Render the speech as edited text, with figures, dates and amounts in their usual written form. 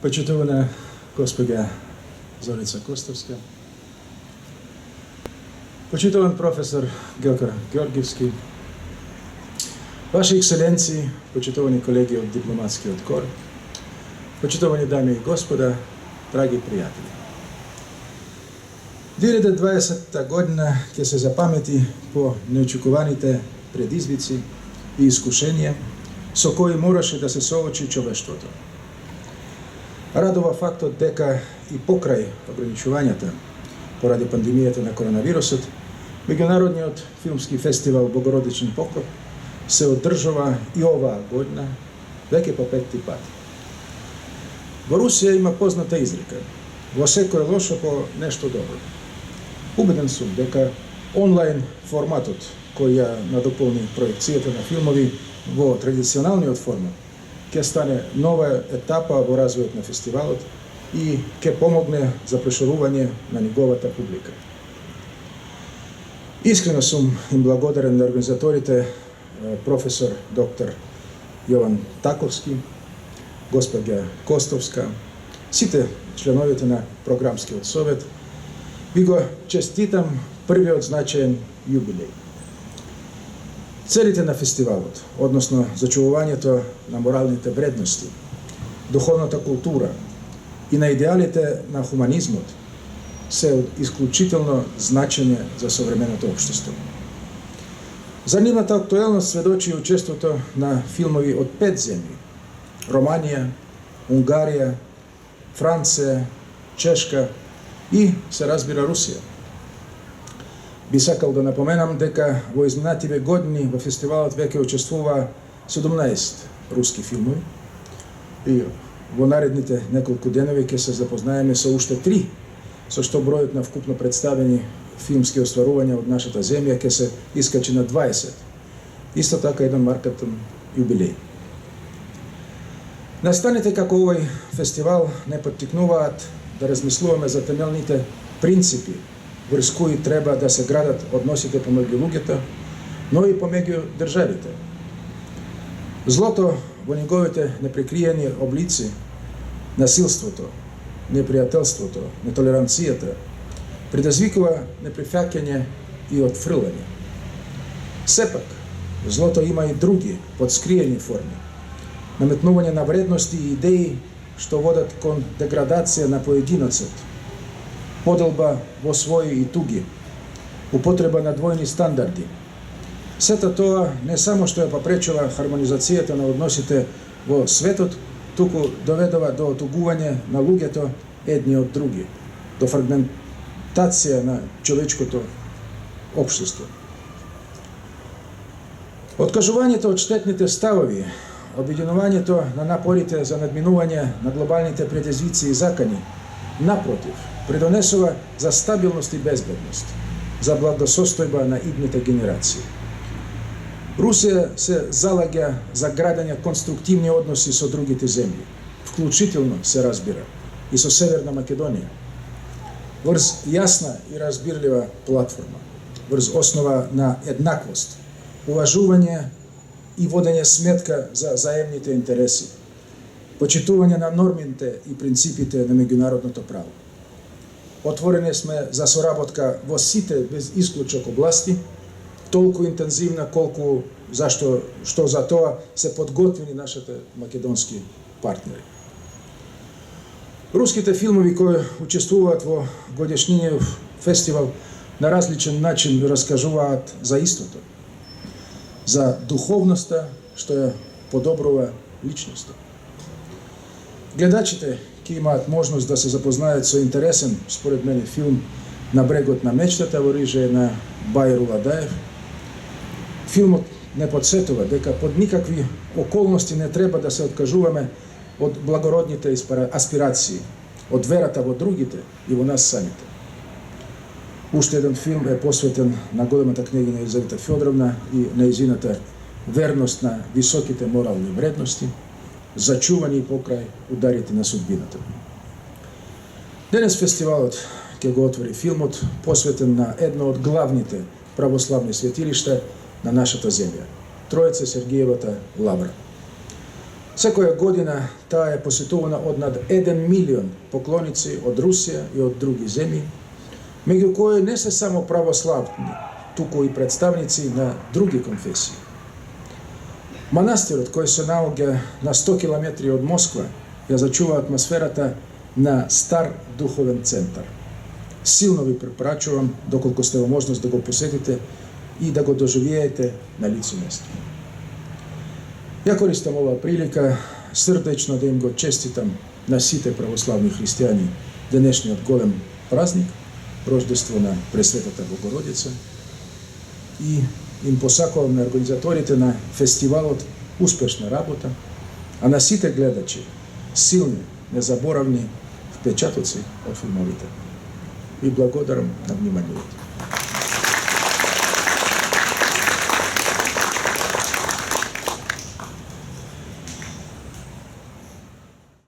Почитувана госпожа Зорица Костовска, почитуван професор Георг Георгиевски, Ваши екселенции, почитувани колеги от дипломатскиот кор, почитувани дами и господа, драги пријатели. 2020 година ќе се запамети по неочекуваните предизвици и искушенија со кои мораше да се соочи човештвото. Радува фактот дека и покрај ограничувањата поради пандемијата на коронавирусот, меѓународниот филмски фестивал Богородичен покров се одржува и оваа година веќе по 5-ти пат. Во Русија има позната изрека: во секое лошо по нешто добро. Убеден сум дека онлайн форматот кој ја надополни проекцијата на филмови во традиционалниот формат ќе стане нова етапа во развојот на фестивалот и ќе помогне за проширување на неговата публика. Искрено сум им благодарен на организаторите професор доктор Јован Таковски, госпоѓа Костовска, сите членовите на програмскиот совет. Ви го честитам првиот значаен јубилеј. Целите на фестивалот, односно зачувувањето на моралните вредности, духовната култура и на идеалите на хуманизмот се од исклучително значење за современото општество. За нивната актуелност сведочи и учеството на филмови од 5 земји: Романија, Унгарија, Франција, Чешка и, се разбира, Русија. Би сакал да напоменам дека во изминативе години во фестивалот веќе учествува 17 руски филмови и во наредните неколку денови ќе се запознаеме со уште 3, со што бројот на вкупно представени филмски остварувања од нашата земја ќе се искачи на 20. Исто така еден маркатен јубилеј. Настаните како овој фестивал не поттикнуваат да размислуваме за темелните принципи врз кои треба да се градат односите помеѓу луѓето, но и помеѓу државите. Злото во неговите неприкриени облици, насилството, непријателството, нетолеранцијата, предизвикува неприфаќање и отфрлање. Сепак, злото има и други подскриени форми: наметнување на вредности и идеи што водат кон деградација на поединецот, поделба во своји и туги, употреба на двојни стандарди. Сето тоа не само што ја попречува хармонизацијата на односите во светот, туку доведува до отугување на луѓето едни од други, до фрагментација на човечкото општество. Откажувањето од штетните ставови, обединувањето на напорите за надминување на глобалните предизвици и закани, напротив, придонесува за стабилност и безбедност, за благосостојба на идните генерации. Русија се залага за градење конструктивни односи со другите земји, вклучително, се разбира, и со Северна Македонија, врз јасна и разбирлива платформа, врз основа на еднаквост, уважување и водење сметка за заемните интереси, почитување на нормите и принципите на меѓународното право. Отворени сме за соработка во сите без исклучок области, толку интензивна колку што за тоа се подготвени нашите македонски партнери. Руските филмови кои учествуваат во годишниот фестивал на различен начин раскажуваат за истото, за духовноста што ја подобрува личноста. Гледачите ќе имаат можност да се запознаат со интересен, според мене, филм "На брегот на мечтата" во режија на Бајр Уладаев. Филмот не подсетува дека под никакви околности не треба да се откажуваме од благородните аспирации, од верата во другите и во нас самите. Уште еден филм е посветен на големата княгиня Елизавета Фјодоровна и нејзината верност на високите морални вредности, зачувани покрај ударите на судбината. Денес фестивалот ќе го отвори филмот посветен на едно од главните православни светилишта на нашата земја — Троица Сергиевата лавра. Секоја година таа е посетувана од над 1 милион поклоници од Русија и од други земји, меѓу кои не се само православни, туку и представници на други конфесии. Манастирот, кој се наоѓа на 100 километри од Москва, ја зачува атмосферата на стар духовен центар. Силно ви препорачувам, доколку сте во можност да го посетите и да го доживеете на лице место. Ја користам оваа прилика срдечно да им го честитам на сите православни христијани денешниот голем празник, рождество на Пресветата Богородица, и им посакувам на организаторите на фестивалот успешна работа, а на сите гледачи силни, незаборавни впечатоци од филмовите. И благодарам на вниманието.